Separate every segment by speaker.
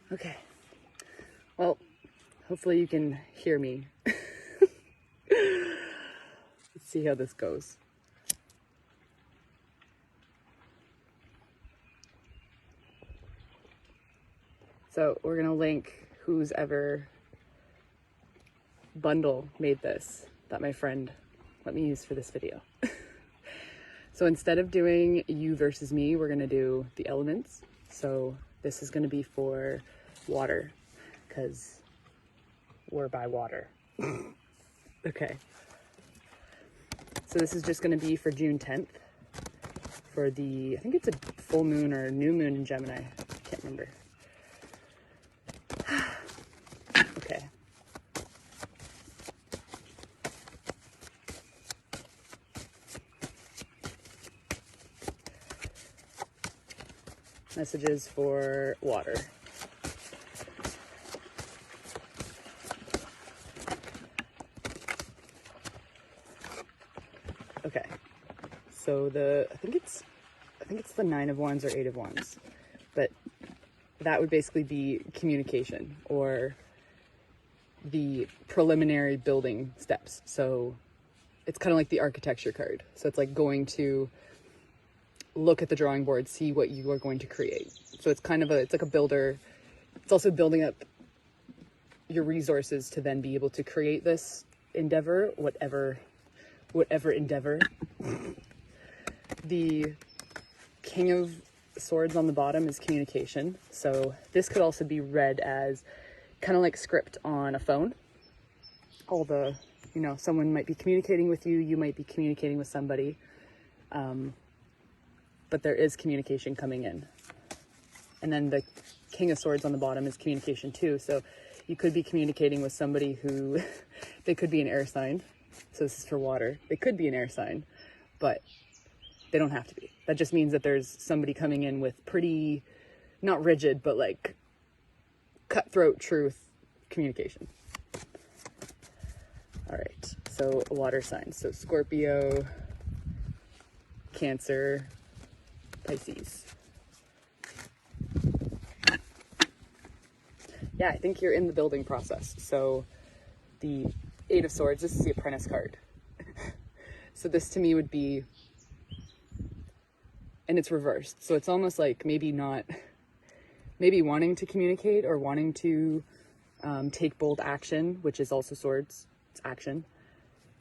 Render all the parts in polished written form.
Speaker 1: Okay. Well, hopefully you can hear me. Let's see how this goes. So we're gonna link whose ever bundle made this that my friend let me use for this video. So instead of doing you versus me, we're gonna do the elements. So this is gonna be for water, because we're by water. Okay. So this is just gonna be for June 10th, for the, I think it's a full moon or new moon in Gemini. I can't remember. Okay. Messages for water. Okay. So I think it's the 9 of Wands or 8 of Wands, but that would basically be communication or the preliminary building steps. So it's kind of like the architecture card. So it's like going to look at the drawing board, see what you are going to create. So it's kind of it's like a builder. It's also building up your resources to then be able to create this endeavor, whatever endeavor. The King of Swords on the bottom is communication. So this could also be read as kind of like script on a phone. All the, someone might be communicating with you, you might be communicating with somebody. But there is communication coming in. And then the King of Swords on the bottom is communication too. So you could be communicating with somebody who, they could be an air sign. So this is for water. They could be an air sign, but they don't have to be. That just means that there's somebody coming in with pretty, not rigid, but like cutthroat truth communication. All right, so water signs. So Scorpio, Cancer, Pisces. Yeah, I think you're in the building process. So the 8 of Swords, this is the Apprentice card. So this to me would be, and it's reversed. So it's almost like maybe wanting to communicate or wanting to take bold action, which is also Swords, it's action.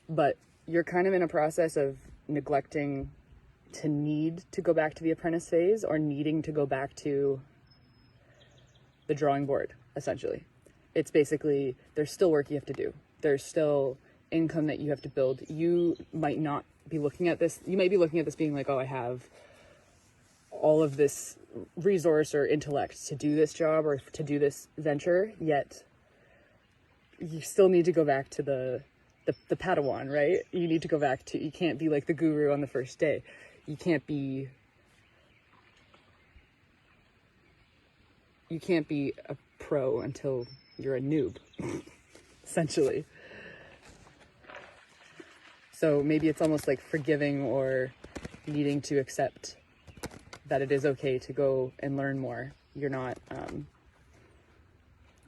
Speaker 1: But you're kind of in a process of neglecting to need to go back to the apprentice phase or needing to go back to the drawing board, essentially. It's basically, there's still work you have to do. There's still income that you have to build. You might not be looking at this. You might be looking at this being like, oh, I have all of this resource or intellect to do this job or to do this venture, yet you still need to go back to the Padawan, right? You need to go back to, you can't be like the guru on the first day. You can't be a pro until you're a noob, essentially. So maybe it's almost like forgiving or needing to accept that it is okay to go and learn more. You're not,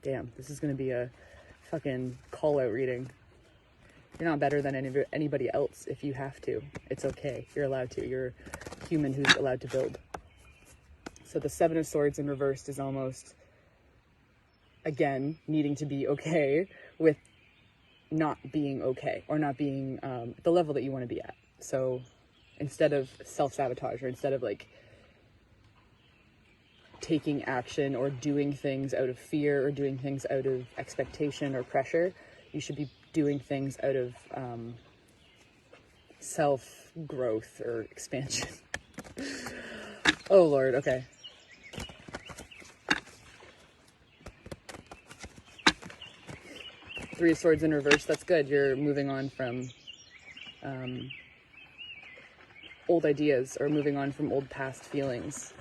Speaker 1: damn, this is going to be a fucking call out reading. You're not better than anybody else if you have to. It's okay. You're allowed to. You're a human who's allowed to build. So the 7 of Swords in reversed is almost, again, needing to be okay with not being okay or not being the level that you want to be at. So instead of self-sabotage or instead of like taking action or doing things out of fear or doing things out of expectation or pressure, you should be doing things out of self-growth or expansion. Oh Lord, okay. Three of Swords in reverse, that's good. You're moving on from old ideas or moving on from old past feelings.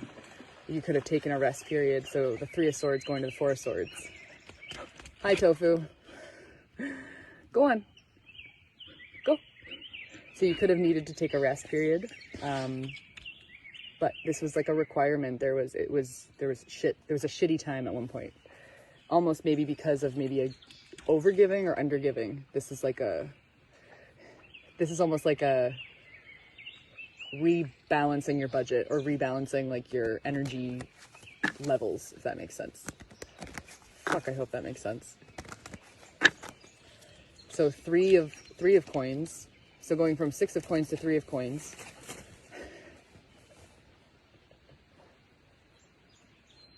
Speaker 1: You could have taken a rest period, so the 3 of Swords going to the 4 of Swords. Hi, Tofu. Go on. Go. So you could have needed to take a rest period, but this was like a requirement. There was a shitty time at one point. almost maybe because of maybe a overgiving or undergiving. This is almost like a rebalancing your budget, or rebalancing like your energy levels, if that makes sense. Fuck, I hope that makes sense. So three of coins. So going from 6 of coins to 3 of coins.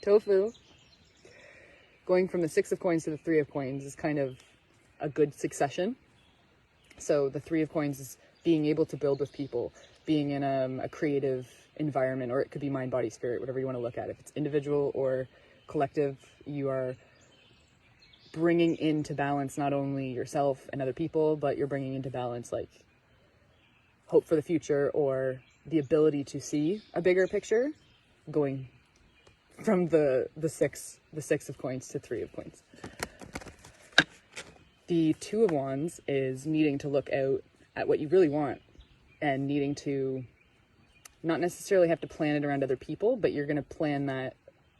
Speaker 1: Tofu. Going from the 6 of coins to the 3 of coins is kind of a good succession. So the 3 of coins is being able to build with people, being in a creative environment, or it could be mind, body, spirit, whatever you want to look at. If it's individual or collective, you are bringing into balance not only yourself and other people, but you're bringing into balance like hope for the future, or the ability to see a bigger picture, going from the 6 of coins to 3 of coins. The 2 of wands is needing to look out at what you really want, and needing to not necessarily have to plan it around other people, but you're going to plan that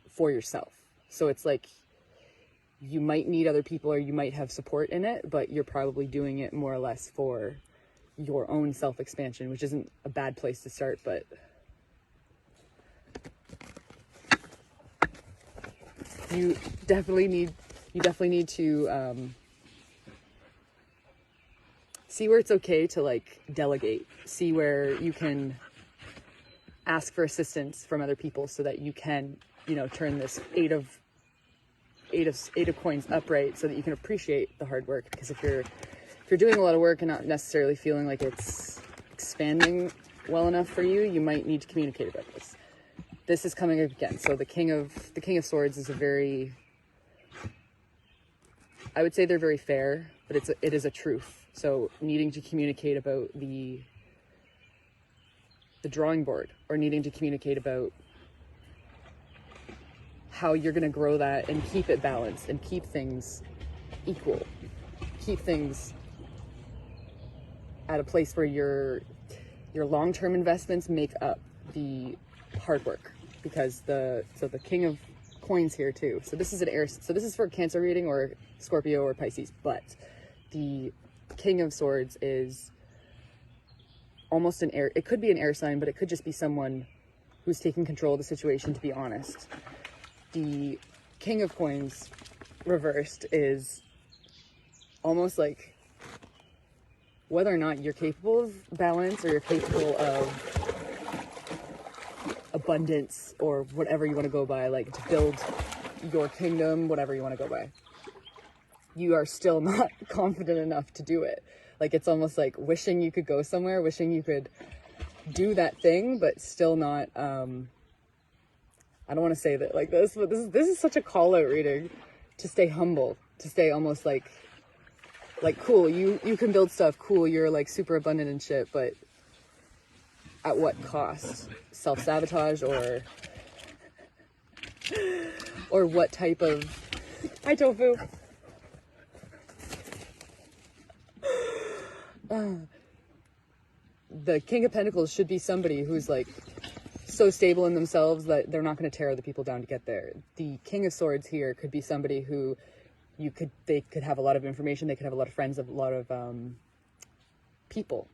Speaker 1: for yourself. So it's like you might need other people, or you might have support in it, but you're probably doing it more or less for your own self-expansion, which isn't a bad place to start, but you definitely need to see where it's okay to like delegate, see where you can ask for assistance from other people, so that you can, you know, turn this 8 of coins upright, so that you can appreciate the hard work. Because if you're doing a lot of work and not necessarily feeling like it's expanding well enough for you, you might need to communicate about this. This is coming up again. So the King of Swords is a very, I would say they're very fair, but it is a truth. So needing to communicate about the drawing board, or needing to communicate about how you're going to grow that and keep it balanced and keep things equal, keep things at a place where your long-term investments make up the hard work. Because the King of Coins here too. So this is an air. So this is for Cancer reading, or Scorpio, or Pisces. But the King of Swords is almost an air. It could be an air sign, but it could just be someone who's taking control of the situation, to be honest. The King of Coins reversed is almost like whether or not you're capable of balance, or you're capable of abundance, or whatever you want to go by, like to build your kingdom, whatever you want to go by. You are still not confident enough to do it. Like, it's almost like wishing you could go somewhere, wishing you could do that thing, but still not, I don't want to say that like this, but this is such a call out reading, to stay humble, to stay almost like cool, you can build stuff, cool, you're like super abundant and shit, but at what cost? Self-sabotage, or what type of... Hi, Tofu. The King of Pentacles should be somebody who's like so stable in themselves that they're not going to tear other people down to get there. The King of Swords here could be somebody who they could have a lot of information, they could have a lot of friends, a lot of people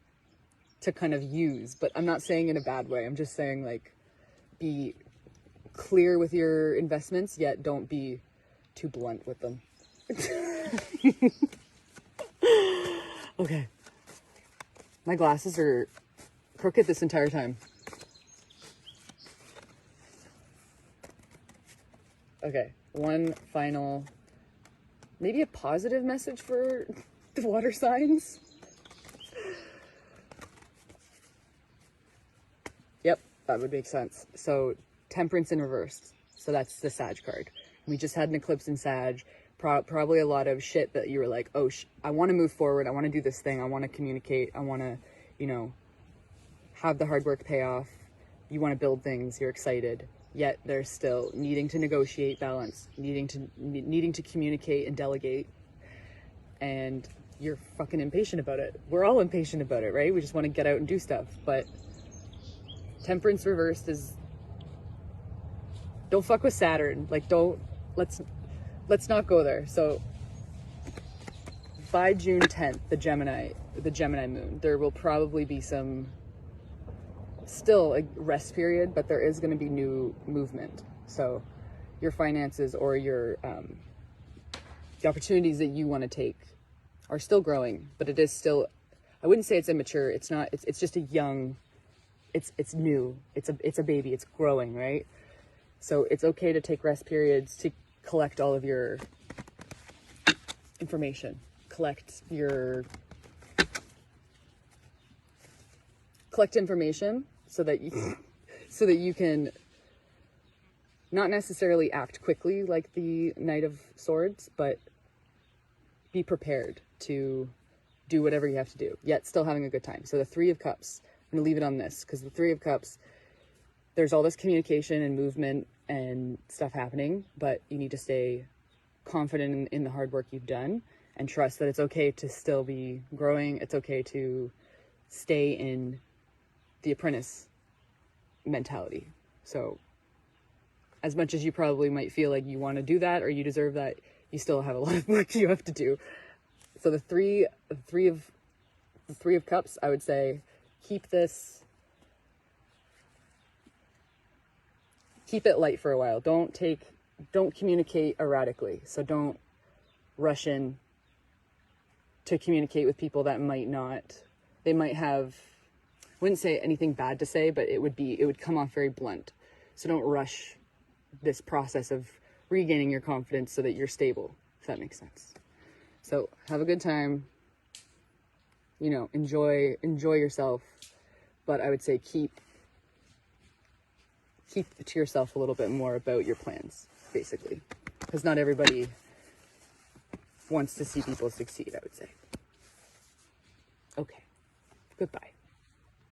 Speaker 1: to kind of use, but I'm not saying in a bad way. I'm just saying, like, be clear with your investments, yet don't be too blunt with them. Okay. My glasses are crooked this entire time. Okay, one final, maybe a positive message for the water signs. Yep, that would make sense. So Temperance in reverse. So that's the Sag card. We just had an eclipse in Sag. Probably a lot of shit that you were like, oh, I want to move forward. I want to do this thing. I want to communicate. I want to, you know, have the hard work pay off. You want to build things. You're excited. Yet there's still needing to negotiate balance, needing to communicate and delegate. And you're fucking impatient about it. We're all impatient about it, right? We just want to get out and do stuff. But Temperance reversed is, don't fuck with Saturn. Like, let's let's not go there. So by June 10th, the Gemini moon, there will probably be still a rest period, but there is going to be new movement. So your finances or the opportunities that you want to take are still growing, but it is still, I wouldn't say it's immature. It's not, it's just it's new. It's a baby. It's growing, right? So it's okay to take rest periods to collect all of your information, collect information so that you can not necessarily act quickly like the Knight of Swords, but be prepared to do whatever you have to do, yet still having a good time. So the Three of Cups, I'm gonna leave it on this, because the Three of Cups, there's all this communication and movement and stuff happening, but you need to stay confident in the hard work you've done and trust that it's okay to still be growing. It's okay to stay in the apprentice mentality. So as much as you probably might feel like you want to do that or you deserve that, you still have a lot of work you have to do. So the three of Cups, I would say, keep it light for a while. Don't communicate erratically. So don't rush in to communicate with people that they might have, I wouldn't say anything bad to say, but it would come off very blunt. So don't rush this process of regaining your confidence so that you're stable, if that makes sense. So have a good time, enjoy yourself, but I would say keep to yourself a little bit more about your plans, basically, because not everybody wants to see people succeed, I would say. Okay, goodbye.